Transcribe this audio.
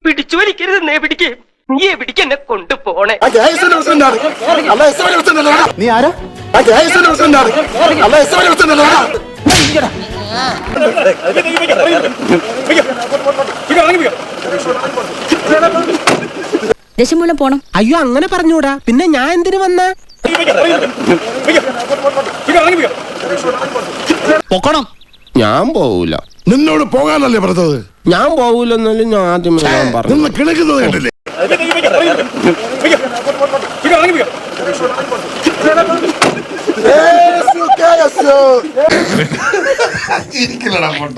പിടിച്ചു വലിക്കരുതെന്നേ പിടിക്കേ നീ എവിടേക്ക് എന്നെ കൊണ്ടുപോണേ നീ ആരാ? ദശമൂലം പോണം. അയ്യോ അങ്ങനെ പറഞ്ഞൂടാ, പിന്നെ ഞാൻ എന്തിനു വന്ന? പൊക്കണം. ഞാൻ പോവൂല. നിന്നോട് പോകാനല്ലേ പറഞ്ഞത്? ഞാൻ പോവൂലെന്നല്ലേ ഞാൻ ആദ്യമേ പറഞ്ഞു. കിണക്കുന്നത് കേട്ടില്ലേ? ചിരിക്കലടാ പൊട്ട.